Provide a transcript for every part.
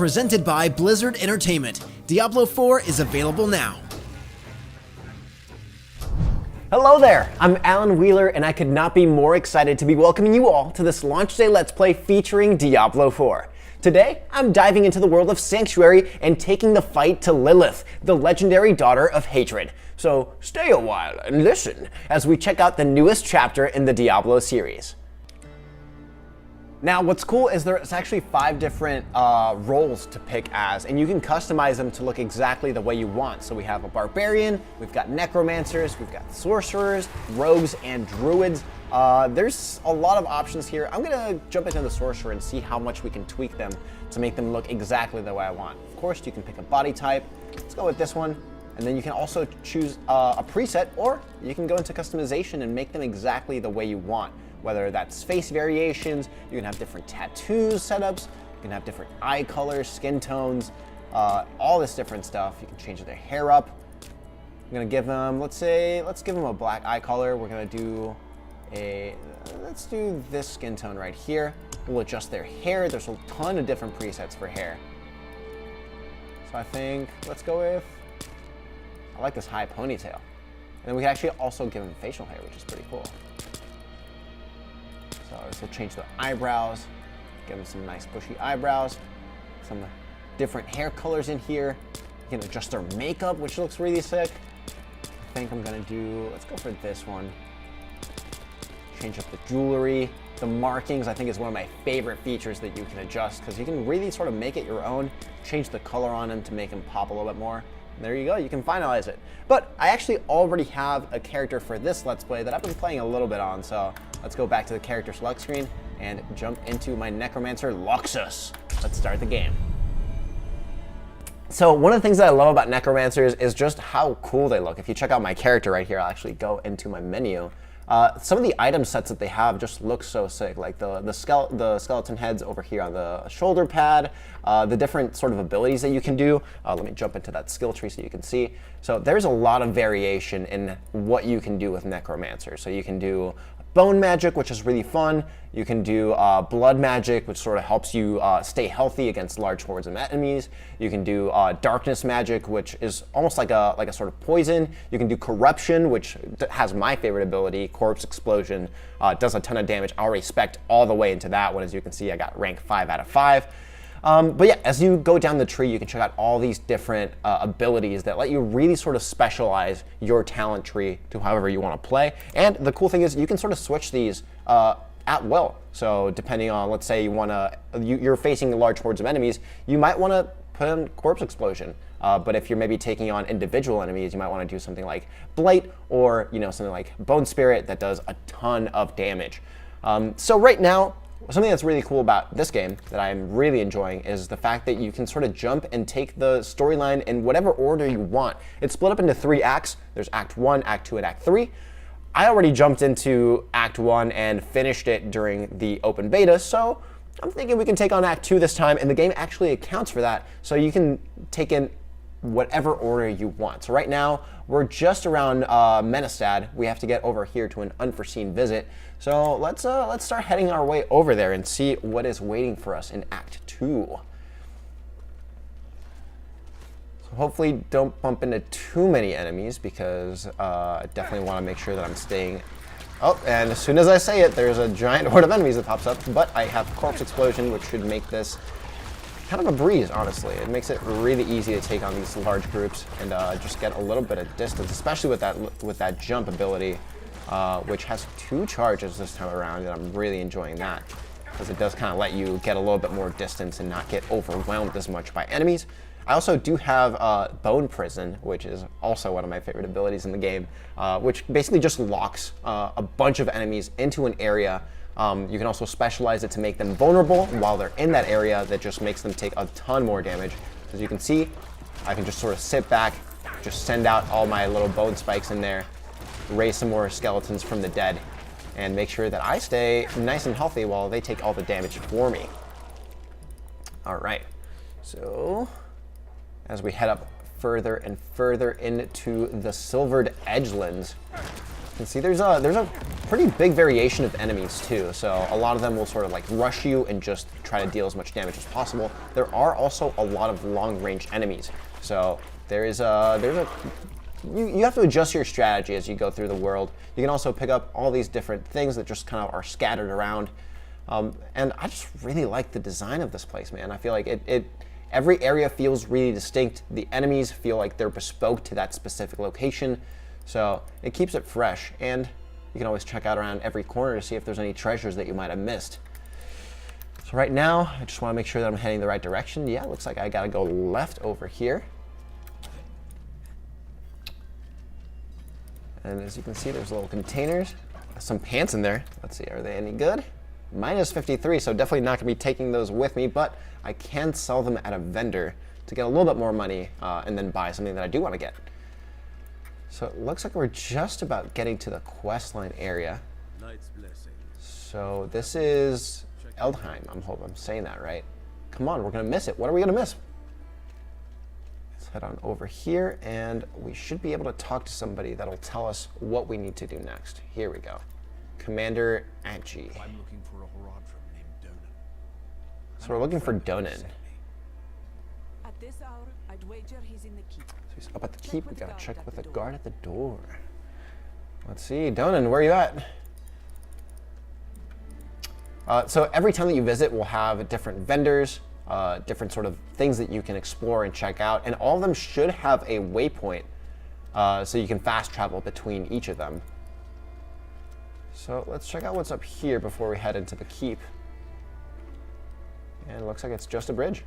Presented by Blizzard Entertainment, Diablo 4 is available now. Hello there, I'm Alan Wheeler, and I could not be more excited to be welcoming you all to this launch day Let's Play featuring Diablo 4. Today, I'm diving into the world of Sanctuary and taking the fight to Lilith, the legendary daughter of hatred. So stay a while and listen as we check out the newest chapter in the Diablo series. Now, what's cool is there's actually 5 different roles to pick as, and you can customize them to look exactly the way you want. So we have a Barbarian, we've got Necromancers, we've got Sorcerers, Rogues, and Druids. There's a lot of options here. I'm gonna jump into the Sorcerer and see how much we can tweak them to make them look exactly the way I want. Of course, you can pick a body type. Let's go with this one. And then you can also choose a preset, or you can go into customization and make them exactly the way you want. Whether that's face variations, you can have different tattoos setups, you can have different eye colors, skin tones, all this different stuff. You can change their hair up. I'm gonna give them, let's give them a black eye color. We're gonna do let's do this skin tone right here. We'll adjust their hair. There's a ton of different presets for hair. So I think, let's go with, I like this high ponytail. And then we can actually also give them facial hair, which is pretty cool. So this will change the eyebrows, give them some nice bushy eyebrows, some different hair colors in here. You can adjust their makeup, which looks really sick. I think I'm gonna do, let's go for this one. Change up the jewelry. The markings, I think, is one of my favorite features that you can adjust, because you can really sort of make it your own, change the color on them to make them pop a little bit more. And there you go, you can finalize it. But I actually already have a character for this Let's Play that I've been playing a little bit on, so let's go back to the character select screen and jump into my Necromancer, Loxus. Let's start the game. So one of the things that I love about Necromancers is just how cool they look. If you check out my character right here, I'll actually go into my menu. Some of the item sets that they have just look so sick, like the skeleton heads over here on the shoulder pad, the different sort of abilities that you can do. Let me jump into that skill tree so you can see. So there's a lot of variation in what you can do with Necromancer. So you can do bone magic, which is really fun. You can do blood magic, which sort of helps you stay healthy against large hordes of enemies. You can do darkness magic, which is almost like a sort of poison. You can do corruption, which has my favorite ability, corpse explosion. Does a ton of damage. I'll respect all the way into that one. As you can see, I got rank 5 out of 5. But yeah, as you go down the tree, you can check out all these different abilities that let you really sort of specialize your talent tree to however you want to play. And the cool thing is you can sort of switch these at will. So depending on, let's say you're facing large hordes of enemies, you might want to put in corpse explosion. But if you're maybe taking on individual enemies, you might want to do something like blight, or something like bone spirit that does a ton of damage. So right now, something that's really cool about this game that I'm really enjoying is the fact that you can sort of jump and take the storyline in whatever order you want. It's split up into 3 acts. There's Act 1, Act 2, and Act 3. I already jumped into Act 1 and finished it during the open beta, so I'm thinking we can take on Act 2 this time, and the game actually accounts for that, so you can take in whatever order you want. So right now, we're just around Menestad. We have to get over here to an unforeseen visit. So let's start heading our way over there and see what is waiting for us in Act 2. So hopefully don't bump into too many enemies, because I definitely want to make sure that I'm staying. Oh, and as soon as I say it, there's a giant horde of enemies that pops up, but I have Corpse Explosion, which should make this kind of a breeze, honestly. It makes it really easy to take on these large groups and just get a little bit of distance, especially with that jump ability, which has 2 charges this time around, and I'm really enjoying that, because it does kind of let you get a little bit more distance and not get overwhelmed as much by enemies. I also do have Bone Prison, which is also one of my favorite abilities in the game, which basically just locks a bunch of enemies into an area. You can also specialize it to make them vulnerable while they're in that area. That just makes them take a ton more damage. As you can see, I can just sort of sit back, just send out all my little bone spikes in there, raise some more skeletons from the dead, and make sure that I stay nice and healthy while they take all the damage for me. All right, so as we head up further and further into the Silvered Edgelands, you can see there's a pretty big variation of enemies too. So a lot of them will sort of like rush you and just try to deal as much damage as possible. There are also a lot of long-range enemies. So you have to adjust your strategy as you go through the world. You can also pick up all these different things that just kind of are scattered around. And I just really like the design of this place, man. I feel like every area feels really distinct. The enemies feel like they're bespoke to that specific location. So it keeps it fresh. And you can always check out around every corner to see if there's any treasures that you might have missed. So right now, I just want to make sure that I'm heading the right direction. Yeah, it looks like I got to go left over here. And as you can see, there's little containers, some pants in there. Let's see, are they any good? Minus 53, so definitely not gonna be taking those with me, but I can sell them at a vendor to get a little bit more money and then buy something that I do want to get. So it looks like we're just about getting to the quest line area. So this is Eldheim. I hope I'm saying that right. Come on, we're gonna miss it. What are we gonna miss? Let's head on over here, and we should be able to talk to somebody that'll tell us what we need to do next. Here we go. Commander Angie. I'm looking for a Horadrim named Donan. So we're looking for Donan. At this hour, I'd wager he's in the keep. So he's up at the keep. We gotta check with the guard at the door. Let's see, Donan, where are you at? So every time that you visit, we'll have different vendors, different sort of things that you can explore and check out, and all of them should have a waypoint, so you can fast travel between each of them. So let's check out what's up here before we head into the keep. And it looks like it's just a bridge.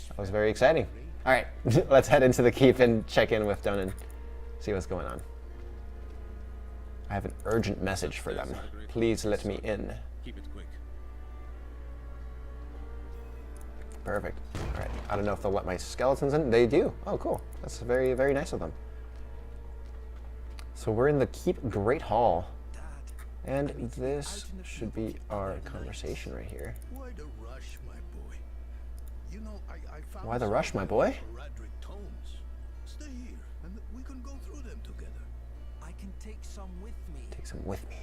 That was very exciting. All right, let's head into the keep and check in with Donan, see what's going on. I have an urgent message for them. Please let me in. Keep it quick. Perfect. All right, I don't know if they'll let my skeletons in. They do. Oh, cool. That's very, very nice of them. So we're in the Keep Great Hall, and this should be our conversation right here. Why the rush, my boy? You know, I found Why the rush, my boy? Horadrim tomes. Stay here, and we can go through them together. I can take some with me. Take some with me.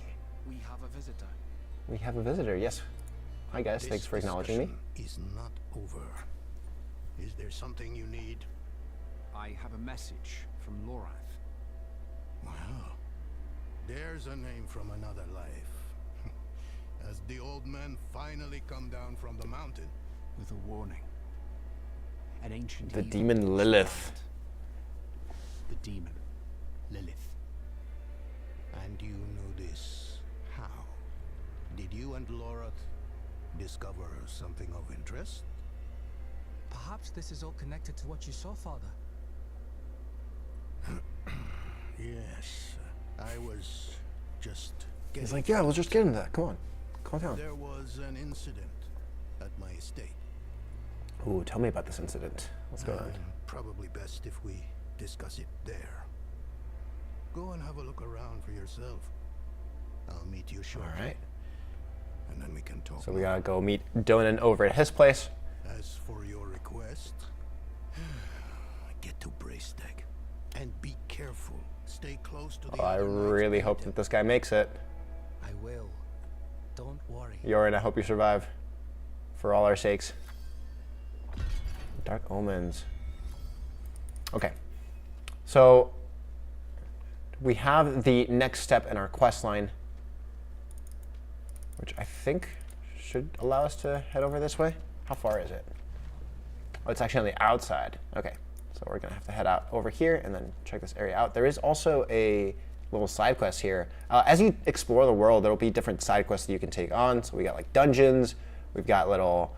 We have a visitor. We have a visitor, yes. Hi guys, thanks for acknowledging me. Is not over. Is there something you need? I have a message from Lorath. Wow. There's a name from another life. Has the old man finally come down from the mountain? With a warning. An ancient The evil demon Lilith. The demon Lilith. And you know this. How? Did you and Lorath discover something of interest? Perhaps this is all connected to what you saw, Father. Yes. I was just He's like, yeah, we'll just get into that. Come on, calm down. There was an incident at my estate. Ooh, tell me about this incident. What's going on? Probably best if we discuss it there. Go and have a look around for yourself. I'll meet you shortly. All right. And then we can talk. So we gotta go meet Donan over at his place. As for your request, get to Braystag. And be careful. Stay close to the I other knights really behind hope him. that this guy makes it. I will. Don't worry. Yorin, I hope you survive. For all our sakes. Dark Omens. Okay. So we have the next step in our quest line, which I think should allow us to head over this way. How far is it? Oh, it's actually on the outside. Okay. So we're gonna have to head out over here and then check this area out. There is also a little side quest here. As you explore the world, there will be different side quests that you can take on. So we got like dungeons, we've got little,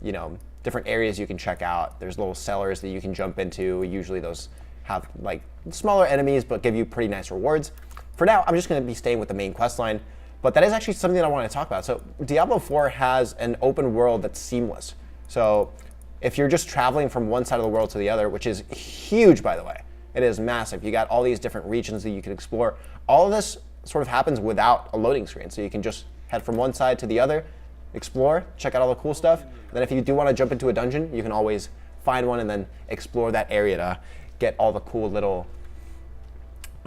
you know, different areas you can check out. There's little cellars that you can jump into. Usually those have like smaller enemies, but give you pretty nice rewards. For now, I'm just gonna be staying with the main quest line, but that is actually something that I want to talk about. So Diablo 4 has an open world that's seamless. So if you're just traveling from one side of the world to the other, which is huge, by the way, it is massive. You got all these different regions that you can explore. All of this sort of happens without a loading screen. So you can just head from one side to the other, explore, check out all the cool stuff. And then if you do want to jump into a dungeon, you can always find one and then explore that area to get all the cool little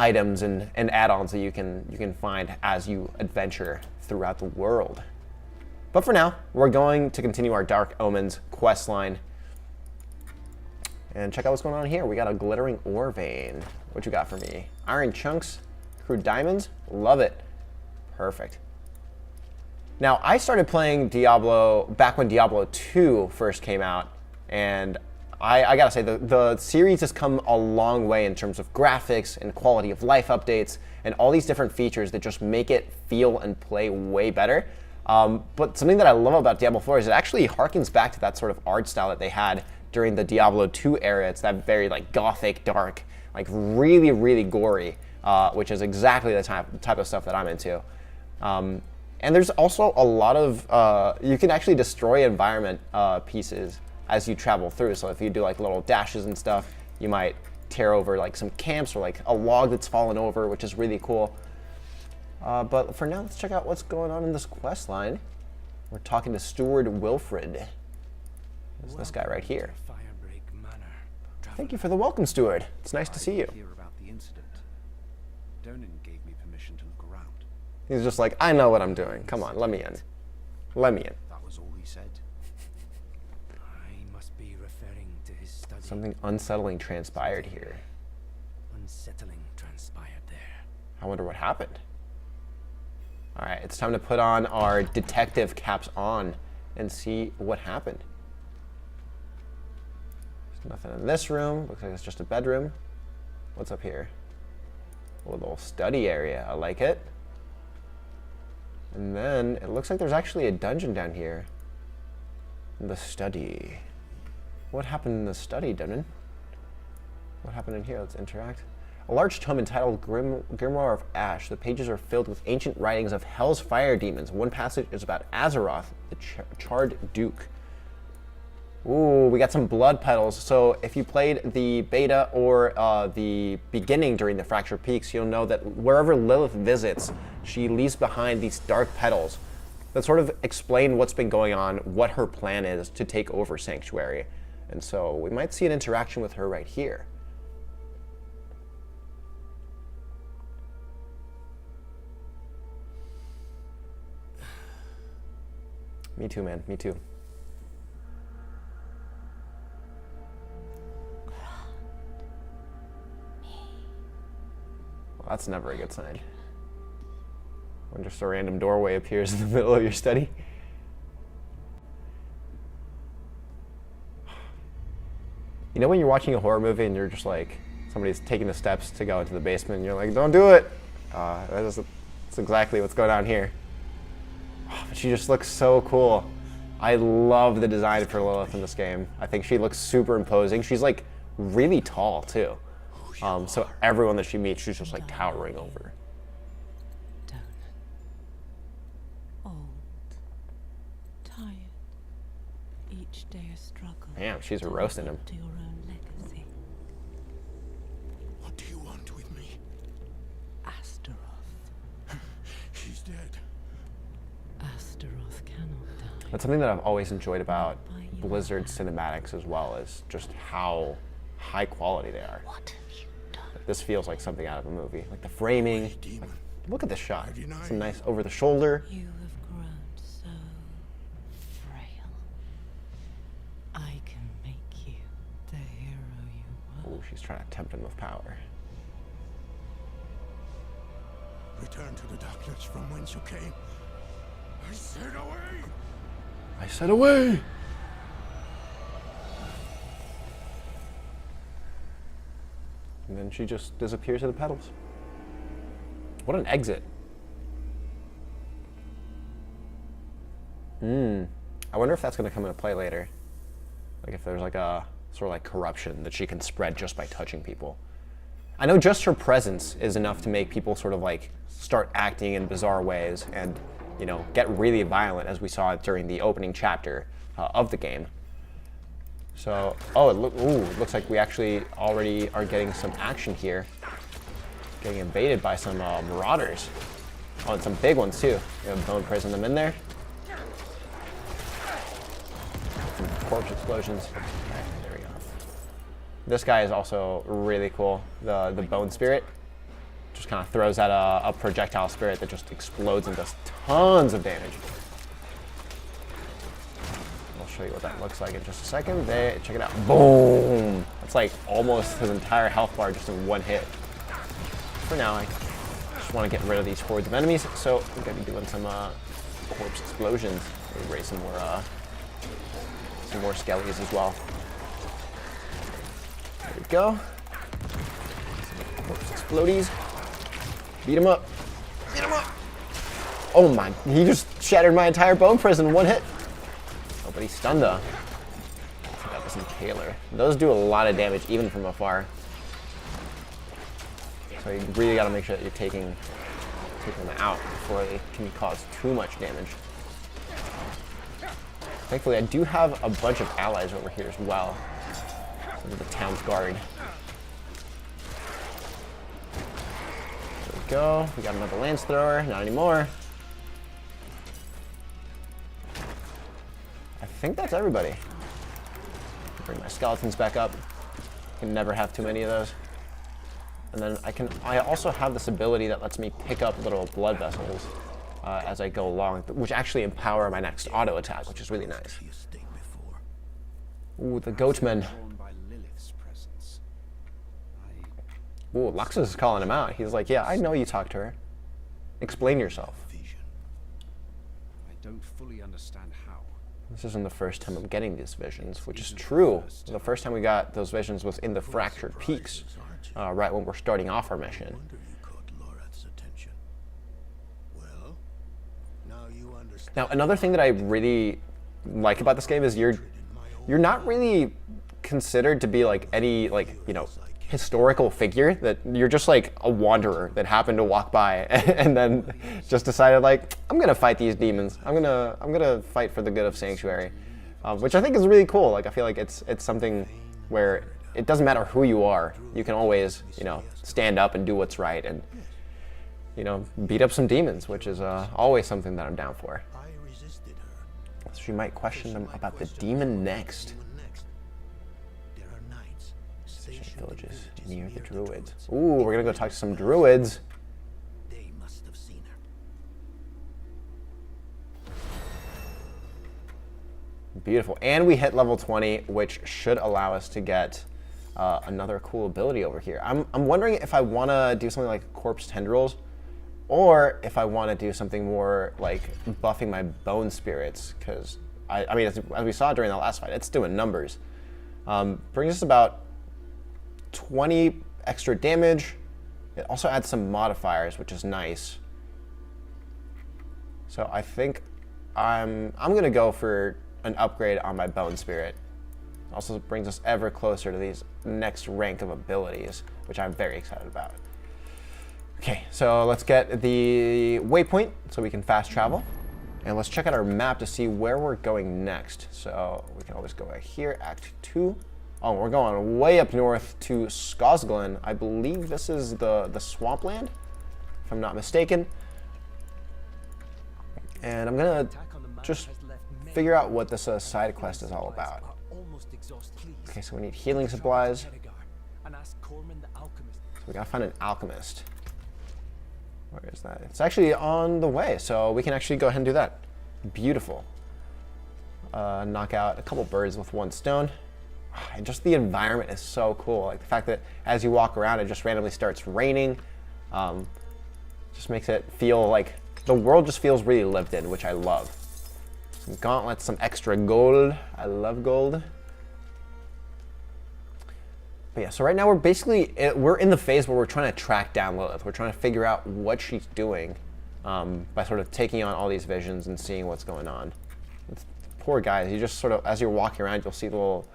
items and add-ons that you can find as you adventure throughout the world. But for now, we're going to continue our Dark Omens quest line and check out what's going on here. We got a glittering ore vein. What you got for me? Iron chunks, crude diamonds. Love it. Perfect. Now, I started playing Diablo back when Diablo 2 first came out, and I gotta say, the series has come a long way in terms of graphics and quality of life updates and all these different features that just make it feel and play way better. But something that I love about Diablo 4 is it actually harkens back to that sort of art style that they had during the Diablo 2 era. It's that very like gothic, dark, like really, really gory, which is exactly the type of stuff that I'm into. And there's also a lot of, you can actually destroy environment pieces as you travel through. So if you do like little dashes and stuff, you might tear over like some camps or like a log that's fallen over, which is really cool. But for now, let's check out what's going on in this quest line. We're talking to Steward Wilfred. There's this guy right here. Thank you for the welcome, Steward. It's nice to see you. Hear about the incident. Donan gave me permission to look around. He's just like, I know what I'm doing. Come on, let me in. Let me in. That was all he said. I must be referring to his study. Something unsettling transpired here. Unsettling transpired there. I wonder what happened. All right, it's time to put on our detective caps on and see what happened. There's nothing in this room. Looks like it's just a bedroom. What's up here? A little study area. I like it. And then it looks like there's actually a dungeon down here. The study. What happened in the study, Donan? What happened in here? Let's interact. A large tome entitled Grimoire of Ash. The pages are filled with ancient writings of Hell's fire demons. One passage is about Azeroth, the Charred Duke. Ooh, we got some blood petals. So if you played the beta or the beginning during the Fractured Peaks, you'll know that wherever Lilith visits, she leaves behind these dark petals that sort of explain what's been going on, what her plan is to take over Sanctuary. And so we might see an interaction with her right here. Me too, man. Me too. Well, that's never a good sign. When just a random doorway appears in the middle of your study. You know when you're watching a horror movie and you're just like, somebody's taking the steps to go into the basement and you're like, don't do it. That's exactly what's going on here. But she just looks so cool. I love the design for Lilith in this game. I think she looks super imposing. She's like really tall too. So everyone that she meets, she's just like towering over. Donan. Old. Tired. Each day a struggle. Damn, she's roasting him. To your own legacy. What do you want with me? Astaroth. She's dead. Astaroth cannot die. That's something that I've always enjoyed about Blizzard cinematics as well, is just how high quality they are. What have you done? This feels like something out of a movie. Like the framing. Demon. Like, look at this shot. I deny Some you. nice over the shoulder. You have grown so frail. I can make you the hero you were. Ooh, she's trying to tempt him with power. Return to the darkness from whence you came. I said away! I said away! And then she just disappears to the petals. What an exit. I wonder if that's going to come into play later. Like if there's like a sort of like corruption that she can spread just by touching people. I know just her presence is enough to make people sort of like start acting in bizarre ways and, you know, get really violent, as we saw during the opening chapter of the game. So, oh, it looks like we actually already are getting some action here. Getting invaded by some marauders. Oh, and some big ones too. You know, bone prison them in there. Some corpse explosions. Okay, there we go. This guy is also really cool. The bone spirit. Just kind of throws out a projectile spirit that just explodes and does tons of damage. I'll show you what that looks like in just a second. There, check it out. Boom! That's like almost his entire health bar just in one hit. For now, I just want to get rid of these hordes of enemies, so I'm going to be doing some corpse explosions. Maybe raise some more skellies as well. There we go. Some corpse explodies. Beat him up. Beat him up. Oh my, he just shattered my entire bone prison in one hit. Oh, but he's stunned though. That was Impaler. Those do a lot of damage even from afar. So you really got to make sure that you're taking them out before they can cause too much damage. Thankfully, I do have a bunch of allies over here as well. Some of the town's guard. There we go. We got another lance thrower. Not anymore. I think that's everybody. Bring my skeletons back up. Can never have too many of those. And then I also have this ability that lets me pick up little blood vessels as I go along, which actually empower my next auto attack, which is really nice. Ooh, the goatmen. Ooh, Luxus is calling him out. He's like, yeah, I know you talked to her. Explain yourself. I don't fully understand how. This isn't the first time I'm getting these visions, which is true. The first time we got those visions was in the Fractured Peaks, right when we're starting off our mission. Now, another thing that I really like about this game is you're not really considered to be like any historical figure. That you're just like a wanderer that happened to walk by and then just decided like, I'm gonna fight these demons. I'm gonna fight for the good of Sanctuary, which I think is really cool. Like I feel like it's something where it doesn't matter who you are. You can always stand up and do what's right and beat up some demons, which is always something that I'm down for. So you might question them about the demon next. Villages near the Druids. Ooh, we're gonna go talk to some Druids. They must have seen her. Beautiful. And we hit level 20, which should allow us to get another cool ability over here. I'm wondering if I want to do something like Corpse Tendrils, or if I want to do something more like buffing my bone spirits, because I mean, as we saw during the last fight, it's doing numbers. Brings us about 20 extra damage. It also adds some modifiers, which is nice. So I think I'm gonna go for an upgrade on my bone spirit. Also brings us ever closer to these next rank of abilities, which I'm very excited about. Okay, so let's get the waypoint so we can fast travel. And let's check out our map to see where we're going next. So we can always go right here, Act 2. Oh, we're going way up north to Skosglen. I believe this is the swampland, if I'm not mistaken. And I'm gonna just figure out what this side quest is all about. Okay, so we need healing supplies. So we gotta find an alchemist. Where is that? It's actually on the way, so we can actually go ahead and do that. Beautiful. Knock out a couple birds with one stone. And just the environment is so cool. Like the fact that as you walk around, it just randomly starts raining. Just makes it feel like the world just feels really lived in, which I love. Some gauntlets, some extra gold. I love gold. But yeah, so right now we're in the phase where we're trying to track down Lilith. We're trying to figure out what she's doing by sort of taking on all these visions and seeing what's going on. It's, poor guys, you just sort of, as you're walking around, you'll see little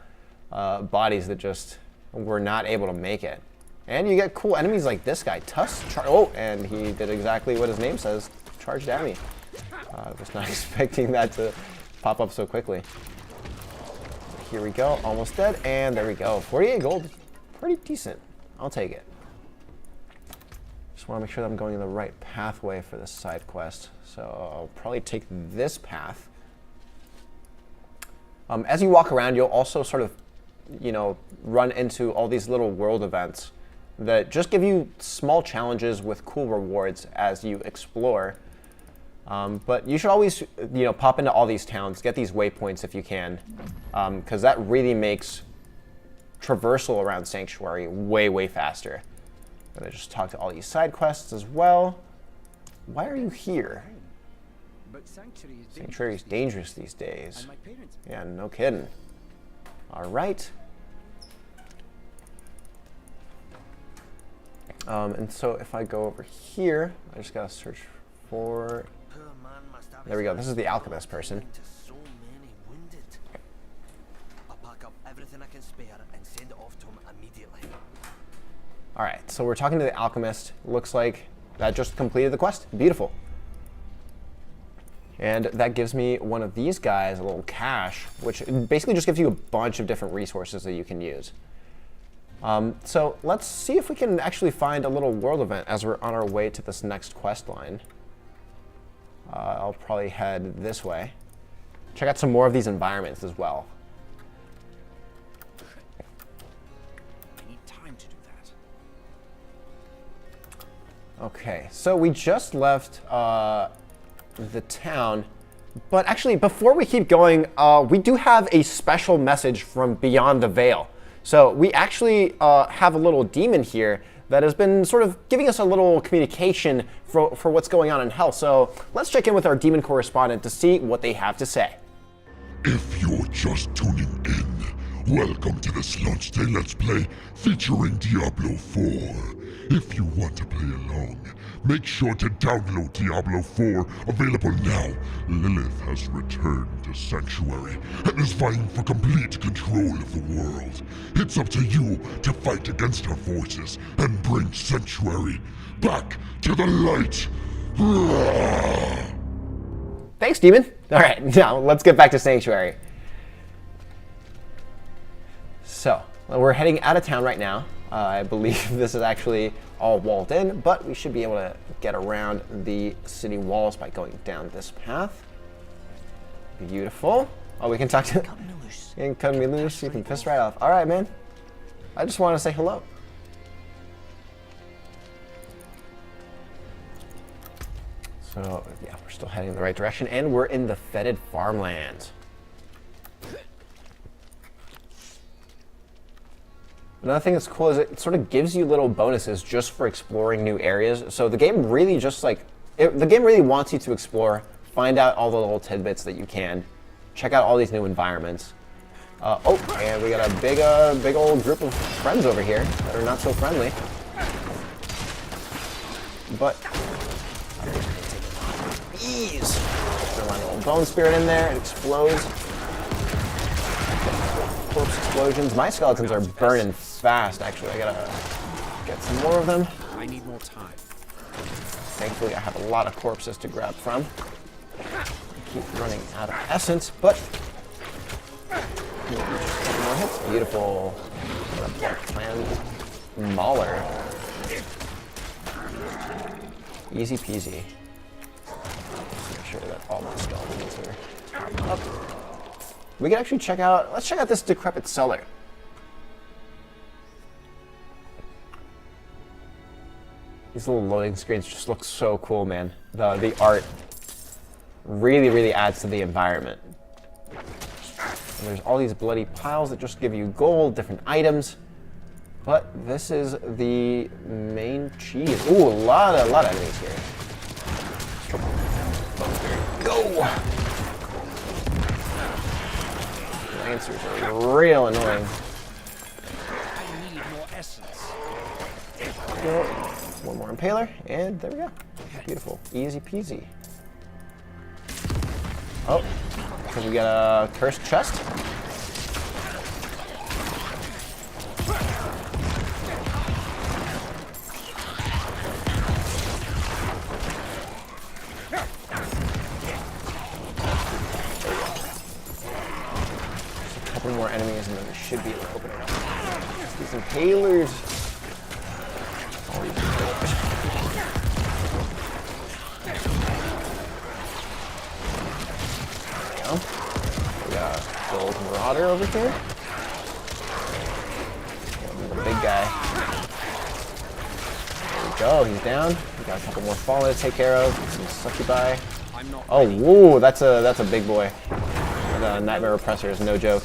bodies that just were not able to make it. And you get cool enemies like this guy, Tusk. Oh, and he did exactly what his name says, charged at me. I was not expecting that to pop up so quickly. Here we go, almost dead, and there we go. 48 gold, pretty decent. I'll take it. Just want to make sure that I'm going in the right pathway for this side quest. So I'll probably take this path. As you walk around, you'll also sort of, run into all these little world events that just give you small challenges with cool rewards as you explore. But you should always, pop into all these towns, get these waypoints if you can, because that really makes traversal around Sanctuary way, way faster. I'm gonna just talk to all these side quests as well. Why are you here? But Sanctuary is dangerous these days. And my parents. Yeah, no kidding. All right. And so if I go over here, I just gotta search for. There we go. This is the alchemist person. I'll pack up everything I can spare and send it off to him immediately. All right, so we're talking to the alchemist. Looks like that just completed the quest. Beautiful. And that gives me one of these guys, a little cache, which basically just gives you a bunch of different resources that you can use. So let's see if we can actually find a little world event as we're on our way to this next quest line. I'll probably head this way. Check out some more of these environments as well. I need time to do that. Okay, so we just left the town, but actually before we keep going, we do have a special message from Beyond the Veil. So we actually have a little demon here that has been sort of giving us a little communication for what's going on in Hell. So let's check in with our demon correspondent to see what they have to say. If you're just tuning in, welcome to this launch day Let's Play featuring Diablo 4. If you want to play along, make sure to download Diablo 4, available now. Lilith has returned to Sanctuary and is vying for complete control of the world. It's up to you to fight against her forces and bring Sanctuary back to the light. Thanks, demon. All right, now let's get back to Sanctuary. So we're heading out of town right now. I believe this is actually all walled in, but we should be able to get around the city walls by going down this path. Beautiful. Oh, we can talk to. Cut me loose. You can cut me loose. You can piss right off. All right, man. I just want to say hello. So yeah, we're still heading in the right direction, and we're in the fetid farmlands. Another thing that's cool is it sort of gives you little bonuses just for exploring new areas. So the game really just the game really wants you to explore, find out all the little tidbits that you can, check out all these new environments. Oh, and we got a big old group of friends over here that are not so friendly. But ease. Throw my little bone spirit in there, it explodes. Corpse explosions. My skeletons are burning fast, actually. I gotta get some more of them. I need more time. Thankfully, I have a lot of corpses to grab from. I keep running out of essence, but more hits. Beautiful. Clan Mauler. Easy peasy. Make sure that all my skeletons are up. We can actually let's check out this decrepit cellar. These little loading screens just look so cool, man. The art really, really adds to the environment. And there's all these bloody piles that just give you gold, different items. But this is the main cheese. Ooh, a lot of enemies here. Go! Lancers are real annoying. I need more essence. Go. One more impaler, and there we go. Beautiful. Easy peasy. Oh, so we got a cursed chest. More enemies, and then we should be able to open it up. These impalers. All these impalers. There we go. We got a gold marauder over here. The big guy. we go. He's down. We got a couple more fallen to take care of. Some succubi. Oh, whoa, that's a big boy. The Nightmare Oppressor is no joke.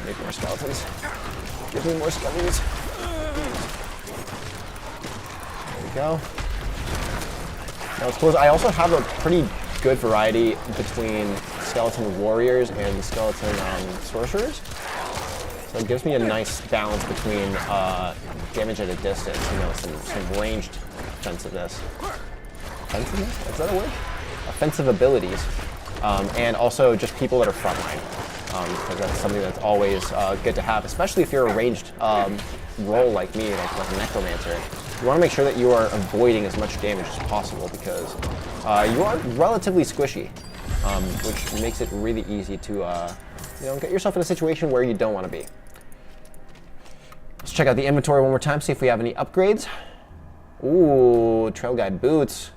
Make more skeletons. Give me more skeletons. There we go. Now it's cool. I also have a pretty good variety between skeleton warriors and skeleton sorcerers. So it gives me a nice balance between damage at a distance, you know, some ranged offensiveness. Offensiveness? Is that a word? Offensive abilities. And also just people that are frontline. Because that's something that's always good to have, especially if you're a ranged role like me, like a Necromancer. You want to make sure that you are avoiding as much damage as possible because you are relatively squishy, which makes it really easy to you know, get yourself in a situation where you don't want to be. Let's check out the inventory one more time, see if we have any upgrades. Ooh, Trail Guide boots.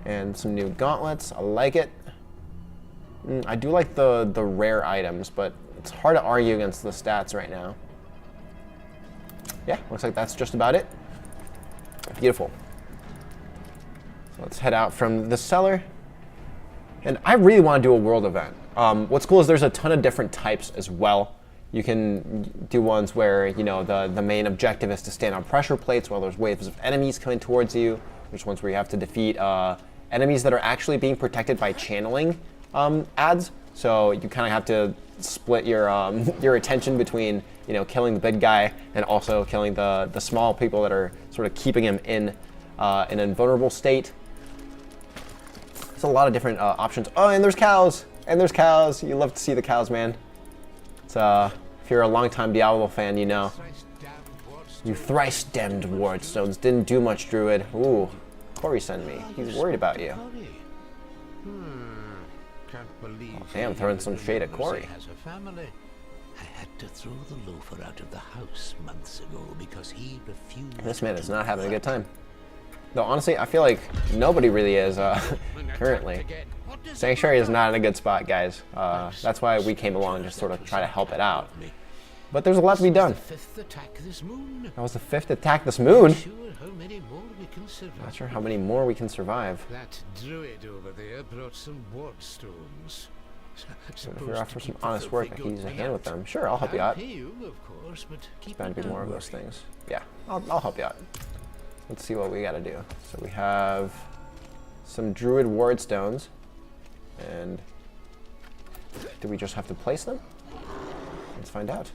And some new gauntlets. I like it. I do like the rare items, but it's hard to argue against the stats right now. Yeah, looks like that's just about it. Beautiful. So let's head out from the cellar. And I really want to do a world event. What's cool is there's a ton of different types as well. You can do ones where, you know, the main objective is to stand on pressure plates while there's waves of enemies coming towards you. There's ones where you have to defeat enemies that are actually being protected by channeling ads. So you kind of have to split your attention between, you know, killing the big guy and also killing the small people that are sort of keeping him in an invulnerable state. There's a lot of different options. Oh, and there's cows! And there's cows! You love to see the cows, man. It's if you're a longtime Diablo fan, you know. You thrice damned wardstones didn't do much, Druid. Ooh, Corey sent me. He's worried about you. Can't believe Damn, throwing some shade at Corey. Has a family. I had to throw the loafer out of the house months ago because he refused. This man is not having a good time. Though honestly, I feel like nobody really is currently. Sanctuary is not in a good spot, guys. That's why we came along and just sort of try to help it out. But there's a lot to be done. That was the 5th attack this moon. Not sure how many more we can survive. That druid over there brought some wardstones. So if you're after some honest work, I can use a hand with them. Sure, I'll help you out. There's bound to be more of those things. Yeah, I'll help you out. Let's see what we gotta do. So we have some druid wardstones. And do we just have to place them? Let's find out.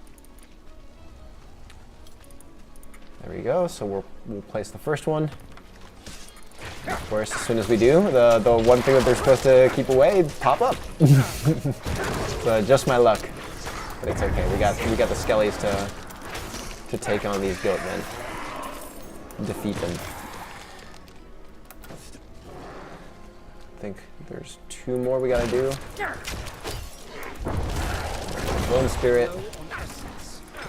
There we go. So we'll place the first one. Of course, as soon as we do, the one thing that they're supposed to keep away pop up. So just my luck, but it's okay. We got the skellies to take on these goat men, defeat them. I think there's 2 more we gotta do. Bone Spirit.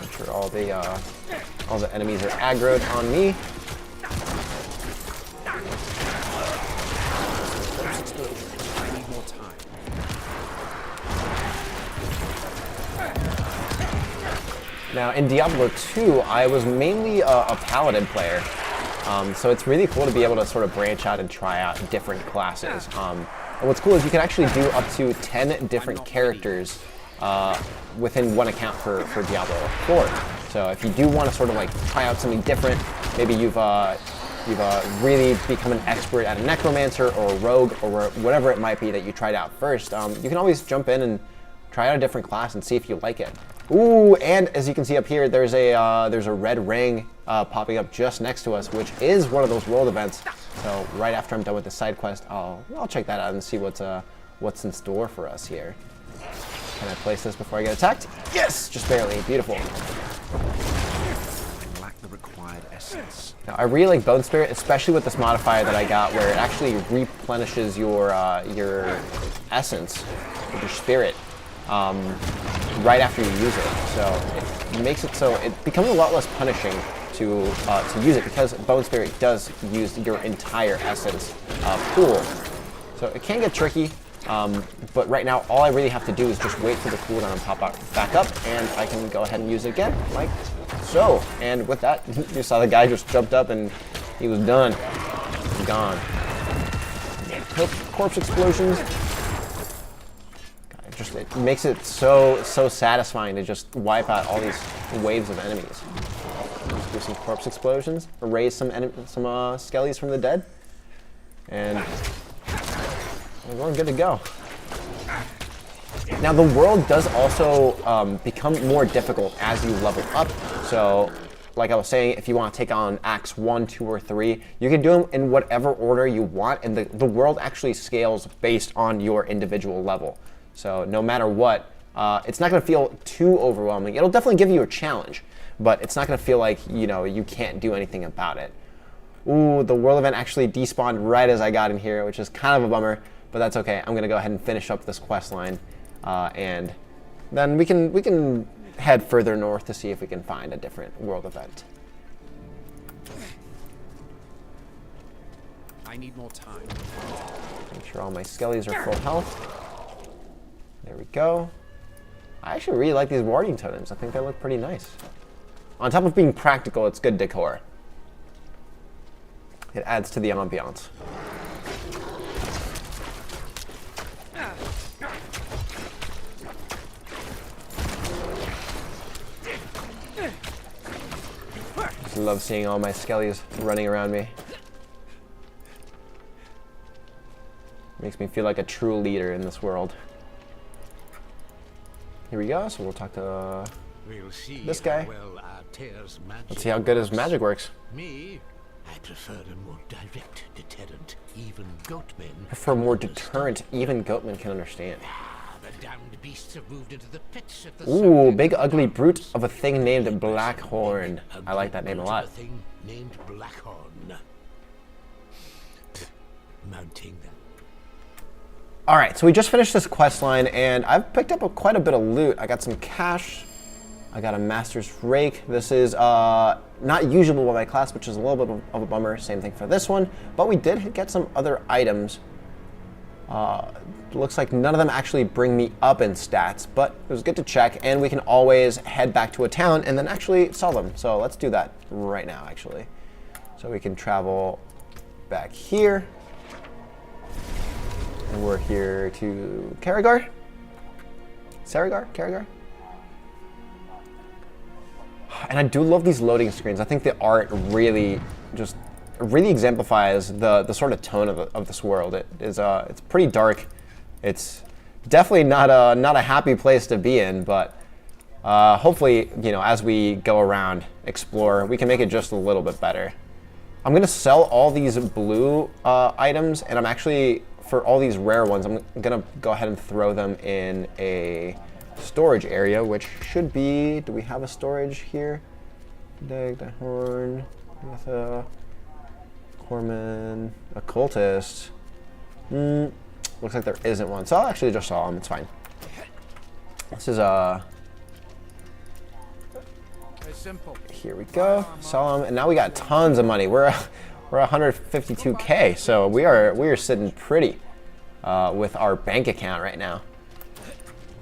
Make sure all the enemies are aggroed on me. I need more time. Now in Diablo 2, I was mainly a paladin player. So it's really cool to be able to sort of branch out and try out different classes. And what's cool is you can actually do up to 10 different characters within one account for Diablo 4. So if you do want to sort of like try out something different, maybe you've really become an expert at a Necromancer or a Rogue or whatever it might be that you tried out first, you can always jump in and try out a different class and see if you like it. Ooh, and as you can see up here, there's a red ring popping up just next to us, which is one of those world events. So right after I'm done with the side quest, I'll check that out and see what's in store for us here. Can I place this before I get attacked? Yes, just barely. Beautiful. I lack the required essence. Now, I really like Bone Spirit, especially with this modifier that I got, where it actually replenishes your essence, with your spirit, right after you use it. So it makes it so it becomes a lot less punishing to use it, because Bone Spirit does use your entire essence pool. So it can get tricky, But right now, all I really have to do is just wait for the cooldown to pop back up, and I can go ahead and use it again, like so. And with that, you saw the guy just jumped up and he was done. Gone. Corpse explosions. God, it makes it so satisfying to just wipe out all these waves of enemies. Just do some corpse explosions, erase some skellies from the dead, and we're good to go. Now the world does also become more difficult as you level up. So, like I was saying, if you want to take on acts 1, 2, or 3, you can do them in whatever order you want, and the world actually scales based on your individual level. So no matter what, it's not going to feel too overwhelming. It'll definitely give you a challenge, but it's not going to feel like, you know, you can't do anything about it. Ooh, the world event actually despawned right as I got in here, which is kind of a bummer, but that's okay. I'm going to go ahead and finish up this quest line, and then we can head further north to see if we can find a different world event. I need more time. Make sure all my skellies are full health. There we go. I actually really like these warding totems. I think they look pretty nice. On top of being practical, it's good decor. It adds to the ambiance. Just love seeing all my skellies running around me. Makes me feel like a true leader in this world. Here we go, so we'll talk to this guy. Let's see how good his magic works. Me, I prefer a more direct deterrent. Even goatmen. Prefer more deterrent. Even goatmen can understand. The damned beasts have moved into the pits of the Ooh, big ugly brute of a thing named Blackhorn. I like that name a lot. A thing named Blackhorn. Mounting them. Alright, so we just finished this quest line, and I've picked up quite a bit of loot. I got some cash. I got a Master's Rake. This is not usable by my class, which is a little bit of a bummer. Same thing for this one. But we did get some other items. Looks like none of them actually bring me up in stats, but it was good to check, and we can always head back to a town and then actually sell them. So let's do that right now, actually. So we can travel back here. And we're here to Carragher? Carragher? And I do love these loading screens. I think the art really exemplifies the sort of tone of this world. It's pretty dark. It's definitely not a happy place to be in, but hopefully, you know, as we go around, explore, we can make it just a little bit better. I'm gonna sell all these blue items, and I'm actually, for all these rare ones, I'm gonna go ahead and throw them in a storage area, which should be, do we have a storage here? The horn, with a Corman, a cultist. Looks like there isn't one, so I'll actually just sell them, it's fine. This is simple. Here we go, sell them, and now we got tons of money. We're 152K, so we are sitting pretty with our bank account right now.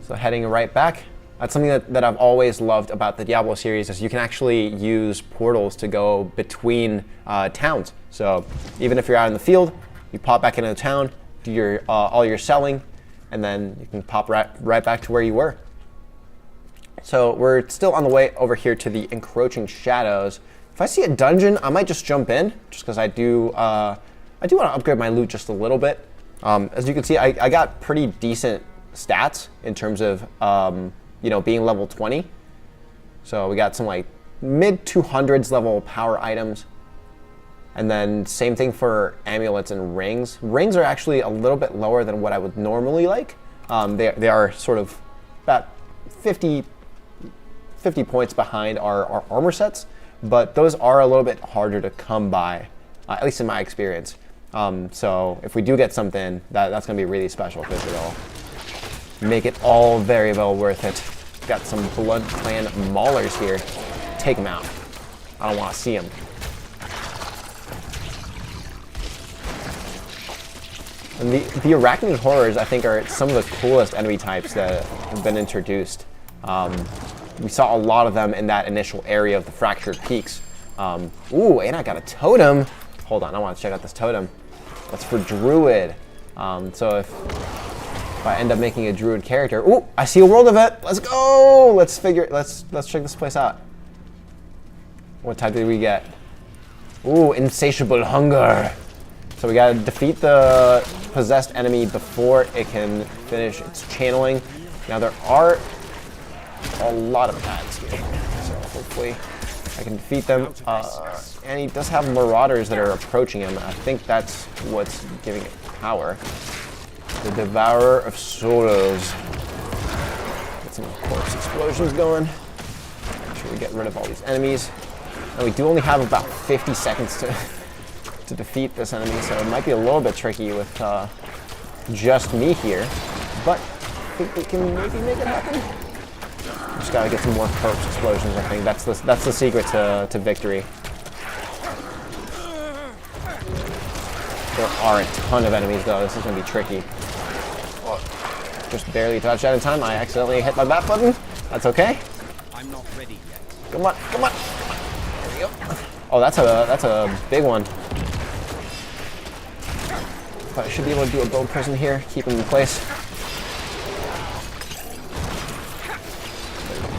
So heading right back. That's something that I've always loved about the Diablo series, is you can actually use portals to go between towns. So even if you're out in the field, you pop back into the town, do your all your selling, and then you can pop right back to where you were. So we're still on the way over here to the Encroaching Shadows. If I see a dungeon, I might just jump in, just because I do want to upgrade my loot just a little bit. As you can see, I got pretty decent stats in terms of you know, being level 20. So we got some like mid 200s level power items, and then same thing for amulets and rings. Rings are actually a little bit lower than what I would normally like. They are sort of about 50 points behind our armor sets, but those are a little bit harder to come by, at least in my experience. So if we do get something, that's going to be really special, because it'll make it all very well worth it. Got some Blood Clan Maulers here. Take them out. I don't want to see them. And the arachnid horrors, I think, are some of the coolest enemy types that have been introduced. We saw a lot of them in that initial area of the Fractured Peaks. Ooh, and I got a totem. Hold on, I want to check out this totem. That's for Druid. So if I end up making a Druid character, ooh, I see a world event. Let's go. Let's check this place out. What type did we get? Ooh, insatiable hunger. So we gotta defeat the possessed enemy before it can finish its channeling. Now there are a lot of paths here, so hopefully I can defeat them. And he does have marauders that are approaching him. I think that's what's giving it power. The Devourer of Souls. Get some corpse explosions going. Make sure we get rid of all these enemies. And we do only have about 50 seconds to defeat this enemy, so it might be a little bit tricky with just me here. But I think we can maybe make it happen. Just gotta get some more corpse explosions. I think that's the secret to victory. There are a ton of enemies though. This is gonna be tricky. Just barely dodged out in time. I accidentally hit my bat button. That's okay. I'm not ready yet. Come on, come on, come on. There we go. Oh, that's a big one. But I should be able to do a build prison here, keep him in place.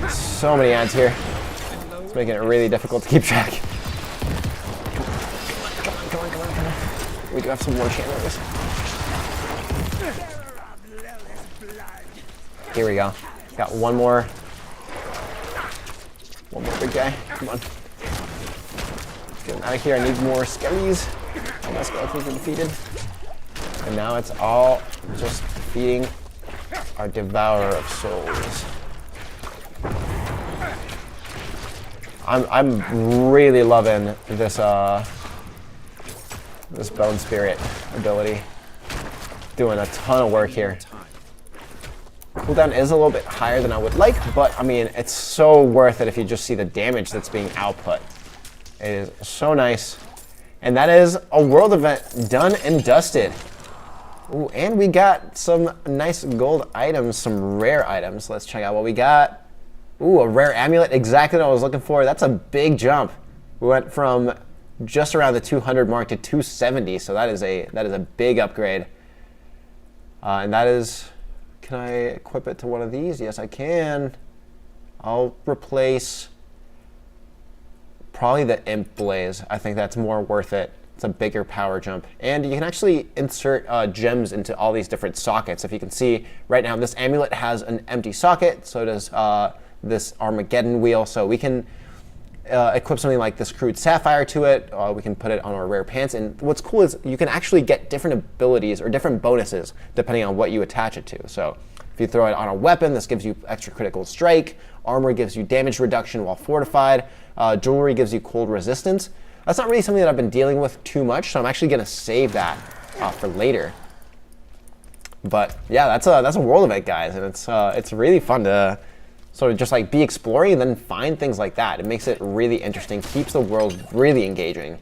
So many ads here. It's making it really difficult to keep track. Come on. We do have some more channelers. Here we go. Got one more big guy. Come on. Get him out of here. I need more skellies. All my skeletons are defeated. And now it's all just defeating our Devourer of Souls. I'm really loving this this Bone Spirit ability. Doing a ton of work here. Cooldown is a little bit higher than I would like, but I mean, it's so worth it if you just see the damage that's being output. It is so nice. And that is a world event done and dusted. Ooh, and we got some nice gold items, some rare items. Let's check out what we got. Ooh, a rare amulet, exactly what I was looking for. That's a big jump. We went from just around the 200 mark to 270, so that is a big upgrade. And that is, can I equip it to one of these? Yes, I can. I'll replace probably the Imp Blaze. I think that's more worth it. It's a bigger power jump. And you can actually insert gems into all these different sockets. If you can see right now, this amulet has an empty socket, so does this Armageddon wheel. So we can equip something like this Crude Sapphire to it. We can put it on our rare pants. And what's cool is you can actually get different abilities or different bonuses depending on what you attach it to. So if you throw it on a weapon, this gives you extra critical strike. Armor gives you damage reduction while fortified. Jewelry gives you cold resistance. That's not really something that I've been dealing with too much, so I'm actually going to save that for later. But yeah, that's a world event, guys, and it's really fun to sort of just like be exploring and then find things like that. It makes it really interesting, keeps the world really engaging.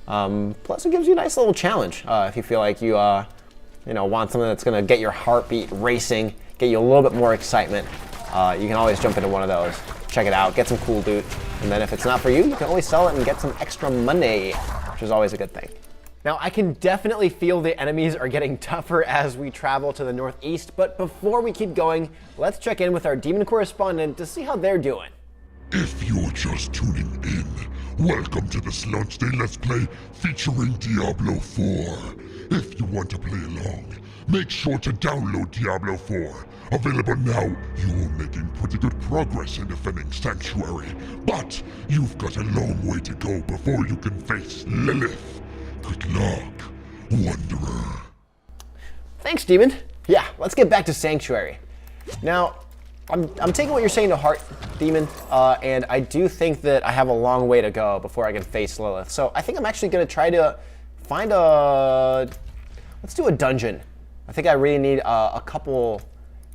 Plus, it gives you a nice little challenge if you feel like you want something that's going to get your heartbeat racing, get you a little bit more excitement. You can always jump into one of those, check it out, get some cool loot, and then if it's not for you, you can always sell it and get some extra money, which is always a good thing. Now, I can definitely feel the enemies are getting tougher as we travel to the northeast, but before we keep going, let's check in with our demon correspondent to see how they're doing. If you're just tuning in, welcome to this launch day Let's Play featuring Diablo 4. If you want to play along, make sure to download Diablo 4. Available now, you're making pretty good progress in defending Sanctuary, but you've got a long way to go before you can face Lilith. Good luck, Wanderer. Thanks, Demon. Yeah, let's get back to Sanctuary. Now, I'm taking what you're saying to heart, Demon, and I do think that I have a long way to go before I can face Lilith. So I think I'm actually going to try to find let's do a dungeon. I think I really need a couple.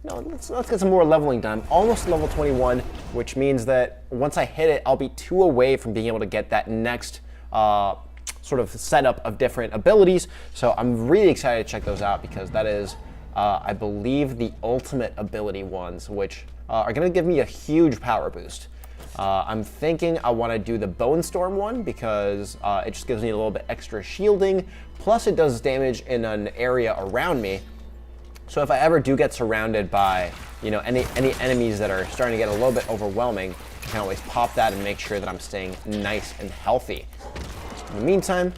Let's get some more leveling done. I'm almost level 21, which means that once I hit it, I'll be 2 away from being able to get that next sort sort of setup of different abilities. So I'm really excited to check those out because that is, I believe, the ultimate ability ones, which are going to give me a huge power boost. I'm thinking I want to do the Bone Storm one because it just gives me a little bit extra shielding, plus it does damage in an area around me. So if I ever do get surrounded by, you know, any enemies that are starting to get a little bit overwhelming, I can always pop that and make sure that I'm staying nice and healthy. In the meantime,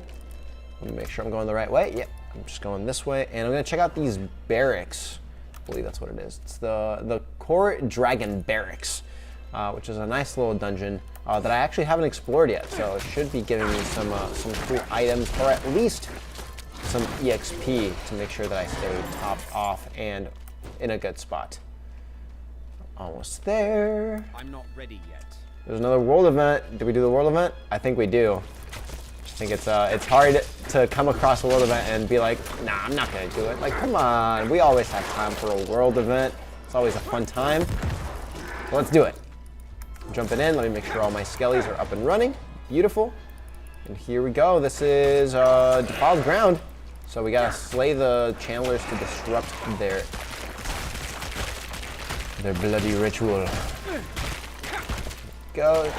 let me make sure I'm going the right way. Yep, I'm just going this way, and I'm going to check out these barracks. I believe that's what it is. It's the Core Dragon Barracks, which is a nice little dungeon that I actually haven't explored yet. So it should be giving me some cool items, or at least some EXP to make sure that I stay topped off and in a good spot. Almost there. I'm not ready yet. There's another world event. Did we do the world event? I think we do. I think it's hard to come across a world event and be like, nah, I'm not gonna do it. Like, come on, we always have time for a world event. It's always a fun time. So let's do it. I'm jumping in, let me make sure all my skellies are up and running. Beautiful. And here we go. This is defiled ground. So we gotta slay the channelers to disrupt their bloody ritual. Go.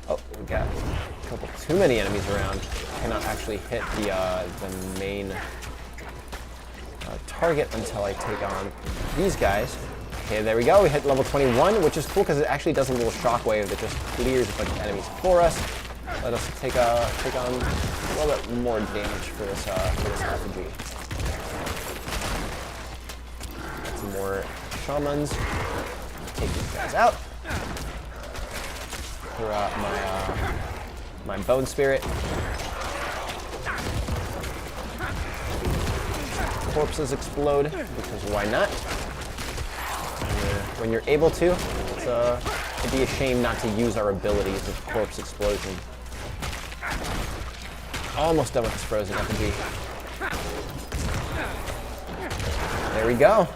Oh, we got a couple too many enemies around. Cannot actually hit the main target until I take on these guys. Okay, there we go. We hit level 21, which is cool because it actually does a little shockwave that just clears a bunch of enemies for us. Let us take on a little bit more damage for this RPG. Got some more shamans. Take these guys out. Throw out my bone spirit. Corpses explode because why not? When you're able to, it'd be a shame not to use our abilities of corpse explosion. Almost done with this frozen effigy. There we go.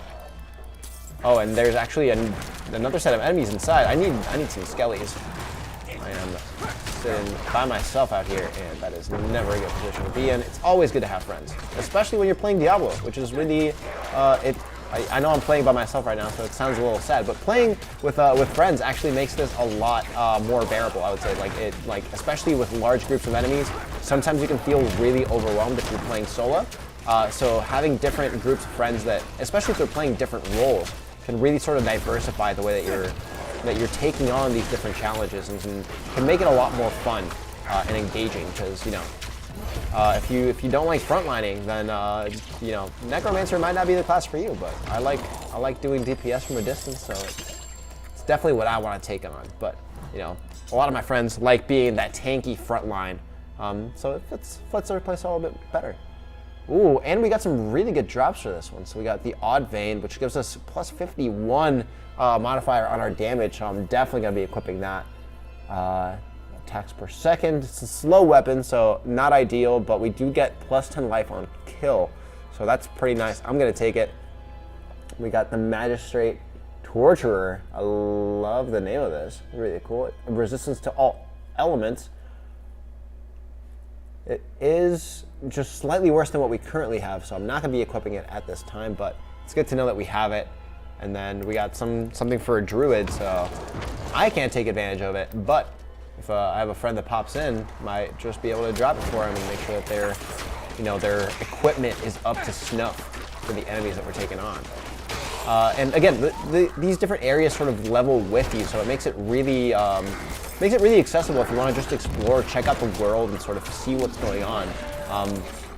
Oh, and there's actually another set of enemies inside. I need some skellies. I am sitting by myself out here, and that is never a good position to be in. It's always good to have friends, especially when you're playing Diablo, which is really I know I'm playing by myself right now, so it sounds a little sad, but playing with friends actually makes this a lot more bearable, I would say. Like especially with large groups of enemies, sometimes you can feel really overwhelmed if you're playing solo. So having different groups of friends that, especially if they're playing different roles, can really sort of diversify the way that you're taking on these different challenges, and can make it a lot more fun and engaging. Because if you don't like frontlining, then you know, Necromancer might not be the class for you. But I like doing DPS from a distance, so it's definitely what I want to take on. But you know, a lot of my friends like being that tanky frontline, so it fits our play style a bit better. Ooh, and we got some really good drops for this one. So we got the Odd Vein, which gives us plus 51 modifier on our damage. So I'm definitely going to be equipping that. Attacks per second. It's a slow weapon, so not ideal, but we do get plus 10 life on kill. So that's pretty nice. I'm going to take it. We got the Magistrate Torturer. I love the name of this. Really cool. Resistance to all elements. It is just slightly worse than what we currently have, so I'm not going to be equipping it at this time, but it's good to know that we have it. And then we got something for a Druid, so I can't take advantage of it, but if I have a friend that pops in, might just be able to drop it for him and make sure that their equipment is up to snuff for the enemies that we're taking on. And again, these different areas sort of level with you, so it makes it really accessible if you want to just explore, check out the world, and sort of see what's going on.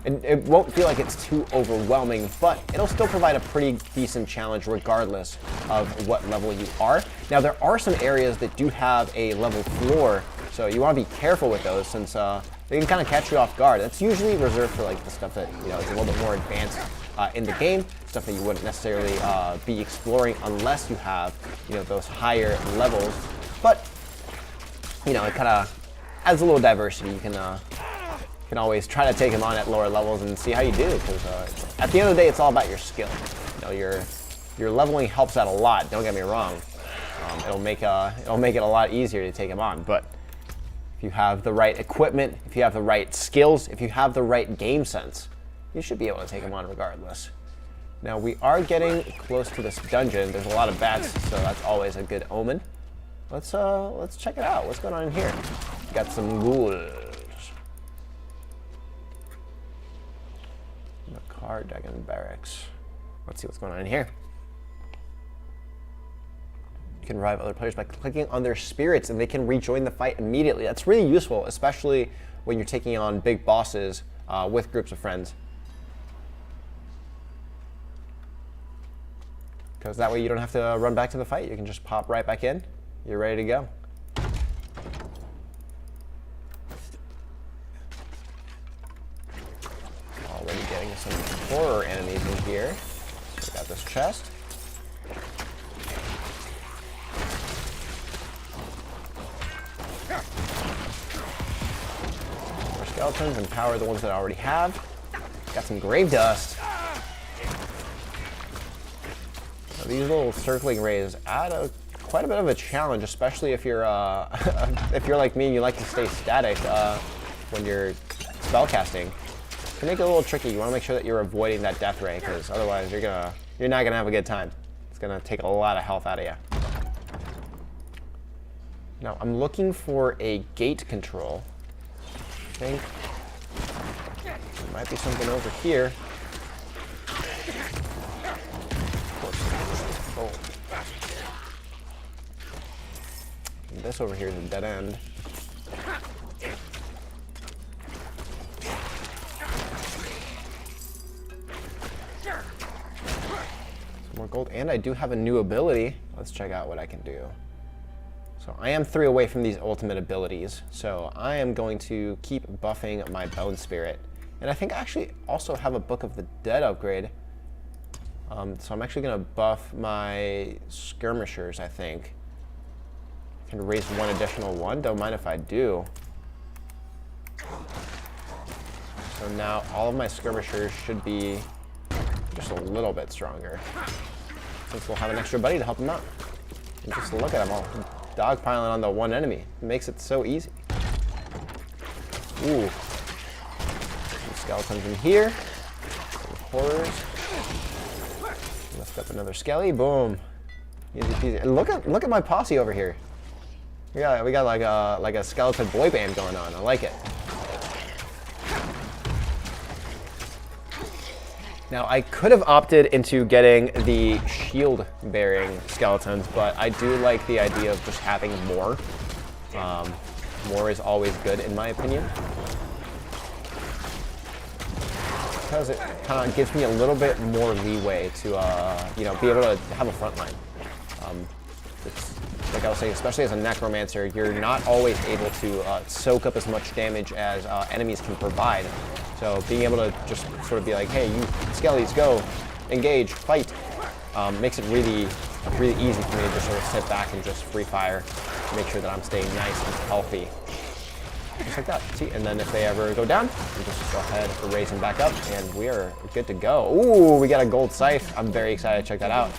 And it won't feel like it's too overwhelming, but it'll still provide a pretty decent challenge regardless of what level you are. Now, there are some areas that do have a level floor, so you want to be careful with those, since they can kind of catch you off guard. That's usually reserved for like the stuff that, you know, is a little bit more advanced in the game, stuff that you wouldn't necessarily be exploring unless you have, you know, those higher levels. But you know, it kind of adds a little diversity. You can always try to take him on at lower levels and see how you do, because at the end of the day, it's all about your skill. You know, your leveling helps out a lot. Don't get me wrong. It'll make it a lot easier to take him on. But if you have the right equipment, if you have the right skills, if you have the right game sense, you should be able to take them on regardless. Now we are getting close to this dungeon. There's a lot of bats, so that's always a good omen. Let's check it out. What's going on in here? Got some ghouls. Dagon barracks. Let's see what's going on in here. You can revive other players by clicking on their spirits and they can rejoin the fight immediately. That's really useful, especially when you're taking on big bosses with groups of friends. Because that way you don't have to run back to the fight. You can just pop right back in. You're ready to go. Already getting some horror enemies in here. So we got this chest. More skeletons, empower the ones that I already have. Got some grave dust. Now, these little circling rays add quite a bit of a challenge, especially if you're if you're like me and you like to stay static when you're spellcasting. It can make it a little tricky. You want to make sure that you're avoiding that death ray, because otherwise you're not gonna have a good time. It's gonna take a lot of health out of you. Now I'm looking for a gate control. I think there might be something over here. Oh. And this over here is a dead end. More gold, and I do have a new ability. Let's check out what I can do. So I am 3 away from these ultimate abilities, so I am going to keep buffing my bone spirit. And I think I actually also have a Book of the Dead upgrade. So I'm actually going to buff my skirmishers, I think. I can raise 1 additional one, don't mind if I do. So now all of my skirmishers should be just a little bit stronger, since we'll have an extra buddy to help them out. And just look at them all dogpiling on the one enemy. It makes it so easy. Ooh. Some skeletons in here. Some horrors. Lift up another skelly. Boom. Easy peasy. And look at my posse over here. We got like a skeleton boy band going on. I like it. Now, I could have opted into getting the shield-bearing skeletons, but I do like the idea of just having more. More is always good, in my opinion, because it kind of gives me a little bit more leeway to, be able to have a front line. It's, like I was saying, especially as a Necromancer, you're not always able to soak up as much damage as enemies can provide. So being able to just sort of be like, hey, you skellies, go, engage, fight, makes it really, really easy for me to just sort of sit back and just free fire, make sure that I'm staying nice and healthy. Just like that. See, and then if they ever go down, we just go ahead and raise them back up, and we are good to go. Ooh, we got a gold scythe. I'm very excited to check that out.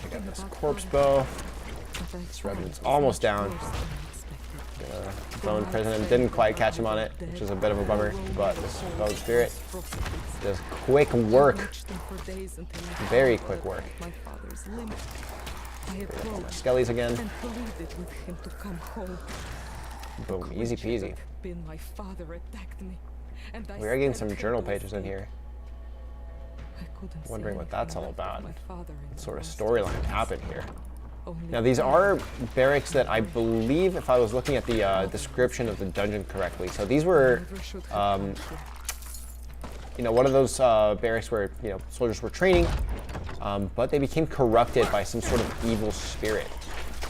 I got this corpse bow. This revenant's almost down. Bone prison didn't quite catch him on it, which is a bit of a bummer, but this bone spirit does quick work. Very quick work. My skellies again. Boom, easy peasy. We are getting some journal pages in here. Wondering what that's all about. What sort of storyline happened here. Now these are barracks that I believe, if I was looking at the description of the dungeon correctly, so these were, one of those barracks where, soldiers were training, but they became corrupted by some sort of evil spirit.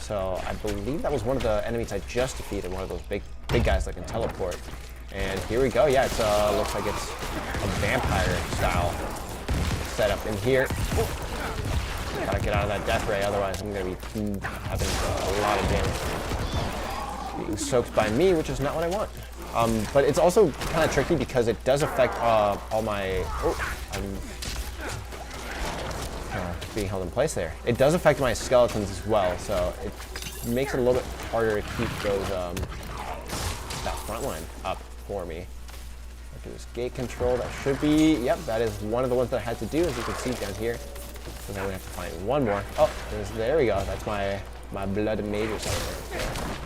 So I believe that was one of the enemies I just defeated, one of those big guys that can teleport. And here we go. Yeah, it looks like it's a vampire style setup in here. Gotta get out of that death ray, otherwise I'm gonna be having a lot of damage. Being soaked by me, which is not what I want. But it's also kind of tricky because it does affect all my... I'm being held in place there. It does affect my skeletons as well, so makes it a little bit harder to keep those that front line up for me. Do this gate control. That should be, yep, that is one of the ones that I had to do, as you can see down here. So now we have to find one more. Oh, there we go. That's my blood mage or something.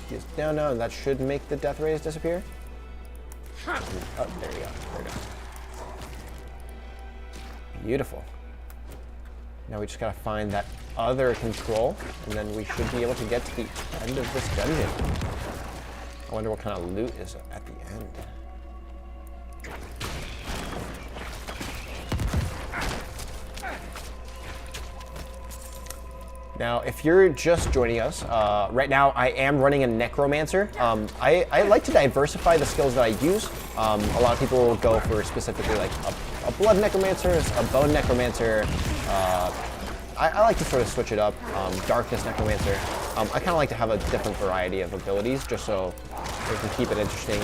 He's down now, and that should make the death rays disappear. Oh, there we go. There it goes. Beautiful. Now we just gotta find that other control, and then we should be able to get to the end of this dungeon. I wonder what kind of loot is at the end. Now, if you're just joining us, right now I am running a Necromancer. I like to diversify the skills that I use. A lot of people will go for specifically like a Blood Necromancer, a Bone Necromancer. I like to sort of switch it up. Darkness Necromancer. I kind of like to have a different variety of abilities just so we can keep it interesting.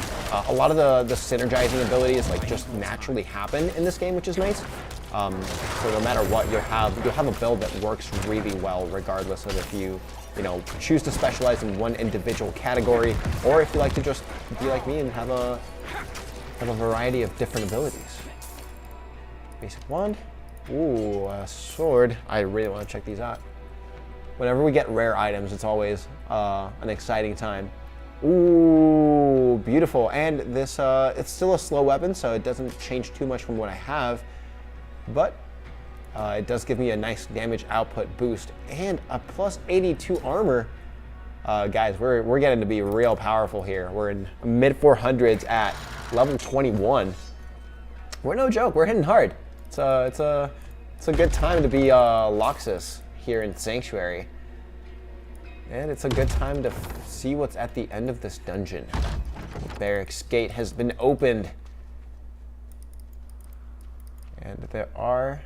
A lot of the synergizing abilities like just naturally happen in this game, which is nice. So no matter what, you'll have a build that works really well, regardless of if you choose to specialize in one individual category, or if you like to just be like me and have a variety of different abilities. Basic wand. Ooh, a sword. I really want to check these out. Whenever we get rare items, it's always an exciting time. Ooh, beautiful. And this, it's still a slow weapon, so it doesn't change too much from what I have. But it does give me a nice damage output boost and a plus 82 armor. Guys, we're getting to be real powerful here. We're in mid 400s at level 21. We're no joke. We're hitting hard. It's a good time to be Loxus here in Sanctuary, and it's a good time to see what's at the end of this dungeon. The barracks gate has been opened. And there are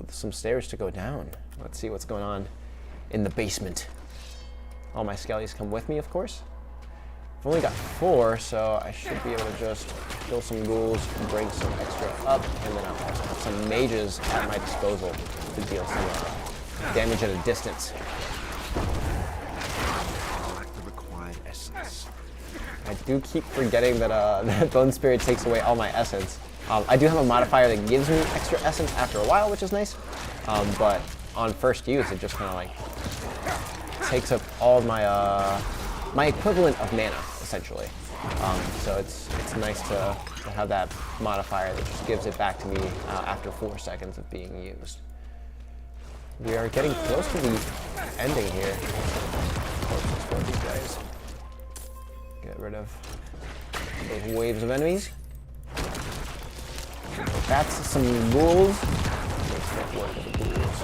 some stairs to go down. Let's see what's going on in the basement. All my skellies come with me, of course. I've only got 4, so I should be able to just kill some ghouls, bring some extra up, and then I'll also have some mages at my disposal to deal some damage at a distance. Lack the required essence. I do keep forgetting that that Bone Spirit takes away all my essence. I do have a modifier that gives me extra essence after a while, which is nice. But on first use, it just kind of like takes up all of my my equivalent of mana, essentially. So it's nice to have that modifier that just gives it back to me after 4 seconds of being used. We are getting close to the ending here. These guys. Get rid of those waves of enemies. That's some ghouls. Let's make work of the ghouls.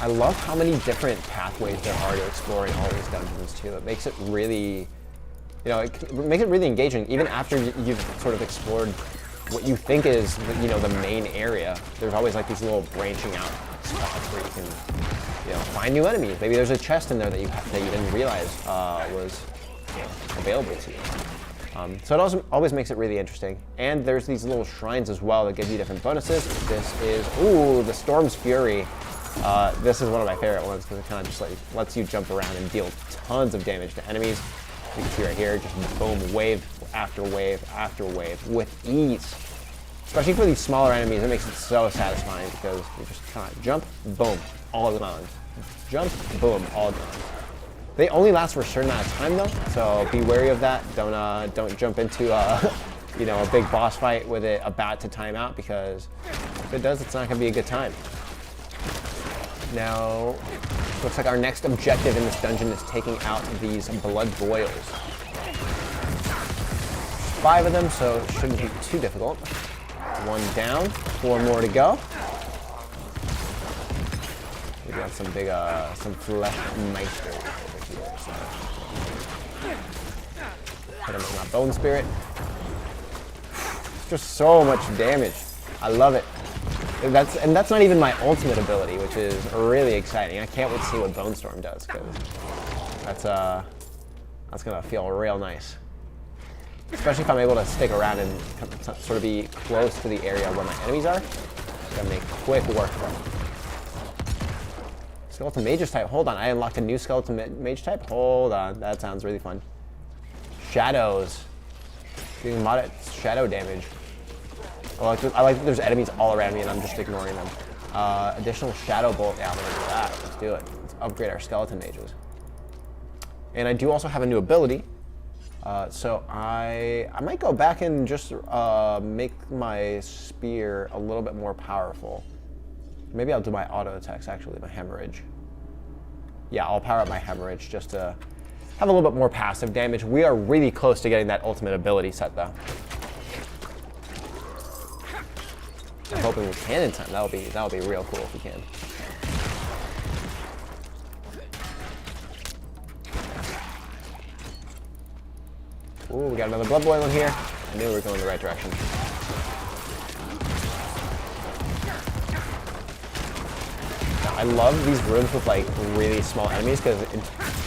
I love how many different pathways there are to explore in all these dungeons too. It makes it really, it makes it really engaging. Even after you've sort of explored what you think is, the main area, there's always like these little branching out spots where you can, find new enemies. Maybe there's a chest in there that you didn't realize was available to you. So it also always makes it really interesting. And there's these little shrines as well that give you different bonuses. This is, the Storm's Fury. This is one of my favorite ones because it kind of just like lets you jump around and deal tons of damage to enemies. You can see right here, just boom, wave after wave after wave with ease. Especially for these smaller enemies, it makes it so satisfying because you just kind of jump, boom, all done. Jump, boom, all done. They only last for a certain amount of time though, so be wary of that. Don't jump into a big boss fight with it about to time out, because if it does, it's not gonna be a good time. Now, looks like our next objective in this dungeon is taking out these blood boils. 5 of them, so it shouldn't be too difficult. 1 down, 4 more to go. We got some big, some flesh meisters over here. So. Hit him with my Bone Spirit. It's just so much damage. I love it. That's not even my ultimate ability, which is really exciting. I can't wait to see what Bone Storm does, because that's gonna feel real nice. especially if I'm able to stick around and sort of be close to the area where my enemies are. Gotta make quick work of them. Skeleton Mage's type. Hold on, I unlocked a new Skeleton Mage type. Hold on, that sounds really fun. Shadows. Doing moderate shadow damage. I like that there's enemies all around me and I'm just ignoring them. Additional Shadow Bolt. Yeah, I'm gonna do that. Let's do it. Let's upgrade our Skeleton Mages. And I do also have a new ability. So I might go back and just make my spear a little bit more powerful. Maybe I'll do my auto attacks, actually, my hemorrhage. Yeah, I'll power up my hemorrhage just to have a little bit more passive damage. We are really close to getting that ultimate ability set, though. I'm hoping we can in time. That'll be real cool if we can. Ooh, we got another blood boil in here. I knew we were going the right direction. I love these rooms with like really small enemies because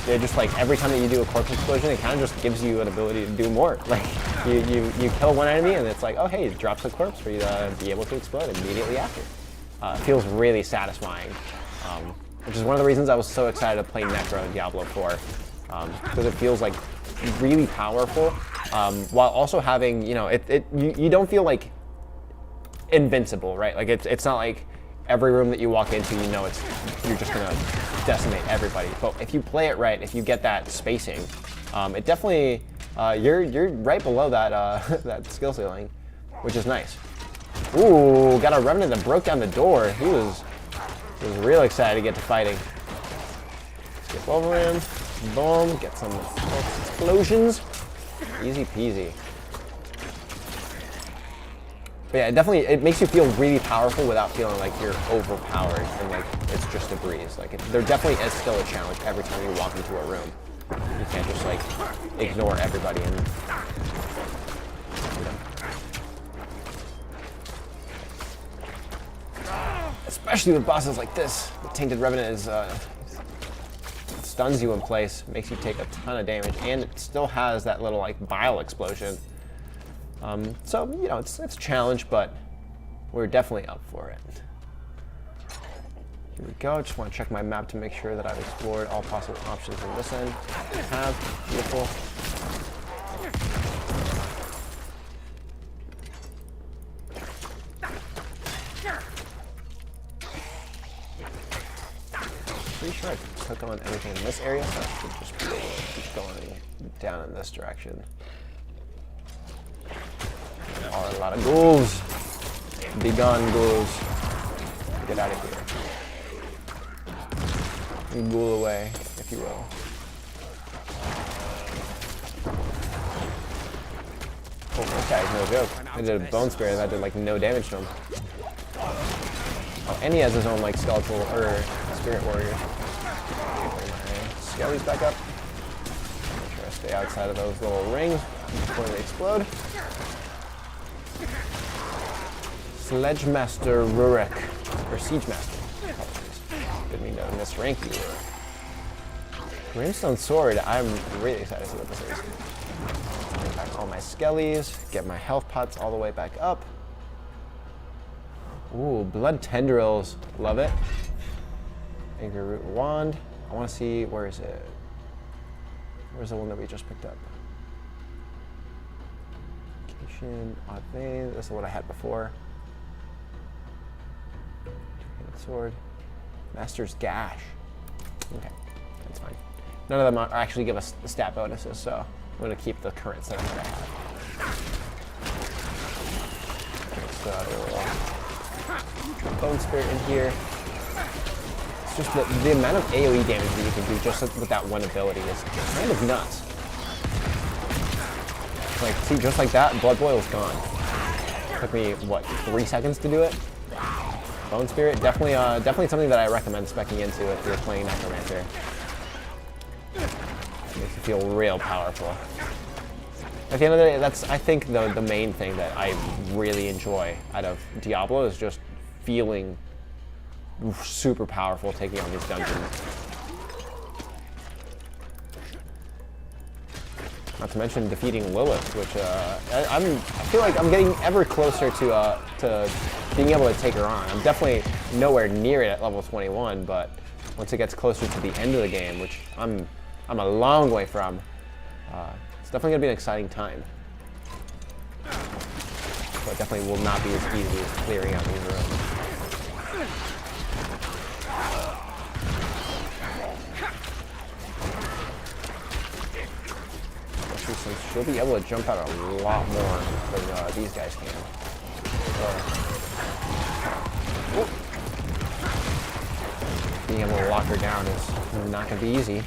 they're just like every time that you do a corpse explosion, it kind of just gives you an ability to do more. Like you kill one enemy and it's like, oh hey, it drops a corpse for you to be able to explode immediately after. It feels really satisfying, which is one of the reasons I was so excited to play Necro in Diablo 4 because it feels like really powerful while also having, you know, you don't feel like invincible, right? Like it's not like every room that you walk into, you know, you're just gonna decimate everybody. But if you play it right, if you get that spacing, it definitely you're right below that that skill ceiling, which is nice. Ooh, got a Revenant that broke down the door. He was real excited to get to fighting. Skip over him. Boom. Get some explosions. Easy peasy. But yeah, it makes you feel really powerful without feeling like you're overpowered and like it's just a breeze. Like there definitely is still a challenge every time you walk into a room. You can't just like ignore everybody and, you know. Especially with bosses like this. The Tainted Revenant is stuns you in place, makes you take a ton of damage, and it still has that little like bile explosion. So, you know, it's a challenge, but we're definitely up for it. Here we go. Just want to check my map to make sure that I've explored all possible options in this end. I have. Beautiful. Pretty sure I took on everything in this area, so I should just be able to keep going down in this direction. There are a lot of ghouls. Be gone, ghouls. Get out of here. Ghoul away, if you will. Oh, this guy's no joke. I did a bone spear that did like no damage to him. Oh, and he has his own like skeletal or spirit warrior. Bring my skellies back up. Make sure I stay outside of those little rings before they explode. Sledgemaster Rurik, or Siegemaster. Didn't mean to misrank you. Brimstone Sword, I'm really excited to see what this is. Bring back all my skellies, get my health pots all the way back up. Ooh, Blood Tendrils, love it. Angry Root Wand. I want to see, where is it? Where's the one that we just picked up? Odd Vein, this is what I had before. Sword. Master's Gash. Okay, that's fine. None of them actually give us the stat bonuses, so I'm going to keep the current setup that I have. Okay, so, Bone Spirit in here. It's just the amount of AoE damage that you can do just with that one ability is kind of nuts. Like, see, just like that, Blood Boil's gone. Took me, what, 3 seconds to do it? Bone Spirit, definitely something that I recommend speccing into if you're playing Necromancer. It makes you feel real powerful. At the end of the day, that's, I think, the main thing that I really enjoy out of Diablo is just feeling super powerful taking on these dungeons. Not to mention defeating Lilith, which I feel like I'm getting ever closer to being able to take her on. I'm definitely nowhere near it at level 21, but once it gets closer to the end of the game, which I'm a long way from, it's definitely gonna be an exciting time. But it definitely will not be as easy as clearing out these rooms. Especially since she'll be able to jump out a lot more than these guys can. Being able to lock her down is not going to be easy.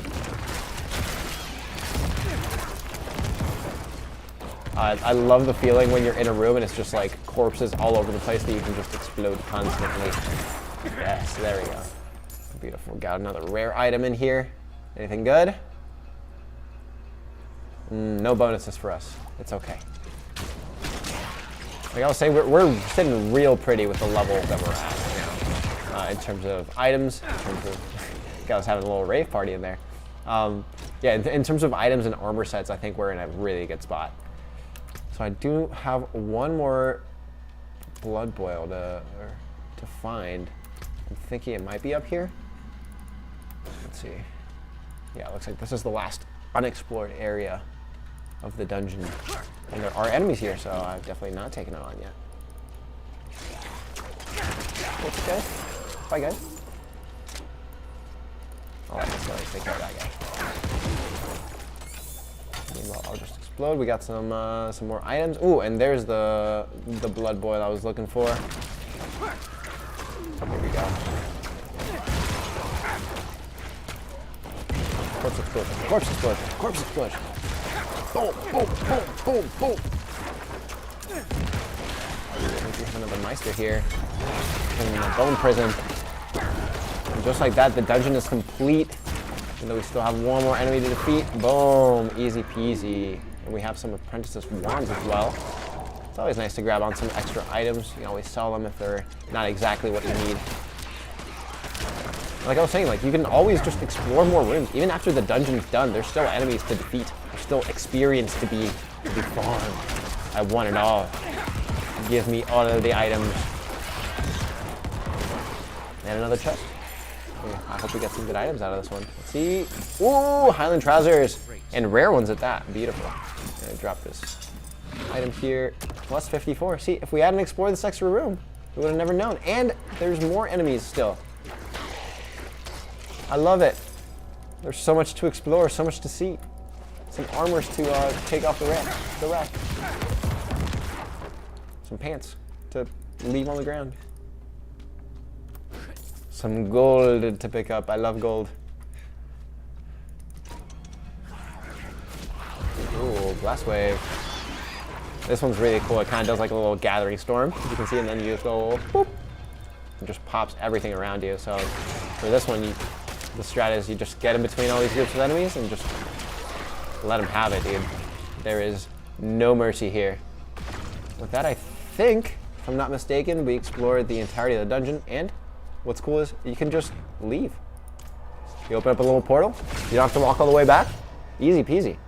I love the feeling when you're in a room and it's just like corpses all over the place that you can just explode constantly. Yes, there we go. Beautiful. Got another rare item in here. Anything good? No bonuses for us. It's okay. Like I was saying, we're sitting real pretty with the level that we're at right now. In terms of items, in terms of... I was having a little rave party in there. Yeah, in terms of items and armor sets, I think we're in a really good spot. So I do have one more blood boil to find. I'm thinking it might be up here. Let's see. Yeah, it looks like this is the last unexplored area of the dungeon. And there are enemies here, so I've definitely not taken it on yet. What's good? Bye, guys. I'll let this take care of that guy. Meanwhile, I'll just explode. We got some more items. Ooh, and there's the blood boil I was looking for. Here we go. Corpse explosion. Corpse explosion. Corpse explosion. Boom, boom, boom, boom, boom. I think we have another Meister here in the bone prison. And just like that, the dungeon is complete. Even though we still have one more enemy to defeat. Boom, easy peasy. And we have some apprentices' wands as well. It's always nice to grab on some extra items. You can always sell them if they're not exactly what you need. Like I was saying, like you can always just explore more rooms. Even after the dungeon's done, there's still enemies to defeat. There's still experience to be farmed. I want it all. Give me all of the items. And another chest. I hope we get some good items out of this one. Let's see. Ooh, Highland trousers. And rare ones at that. Beautiful. I'm gonna drop this item here. Plus 54. See, if we hadn't explored this extra room, we would have never known. And there's more enemies still. I love it. There's so much to explore, so much to see. Some armors to take off the rack. Some pants to leave on the ground. Some gold to pick up. I love gold. Ooh, blast wave. This one's really cool. It kind of does like a little gathering storm, as you can see, and then you just go boop. It just pops everything around you. So for this one, the strat is you just get in between all these groups of enemies and just let them have it, dude. There is no mercy here. With that, I think, if I'm not mistaken, we explored the entirety of the dungeon, and what's cool is you can just leave. You open up a little portal, you don't have to walk all the way back. Easy peasy.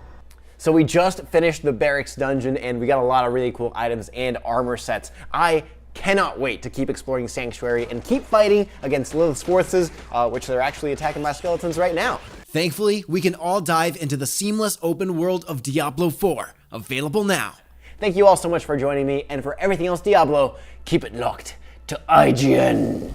So we just finished the barracks dungeon and we got a lot of really cool items and armor sets. I cannot wait to keep exploring Sanctuary and keep fighting against Lilith's forces, which they're actually attacking my skeletons right now. Thankfully, we can all dive into the seamless open world of Diablo 4, available now. Thank you all so much for joining me, and for everything else Diablo, keep it locked to IGN.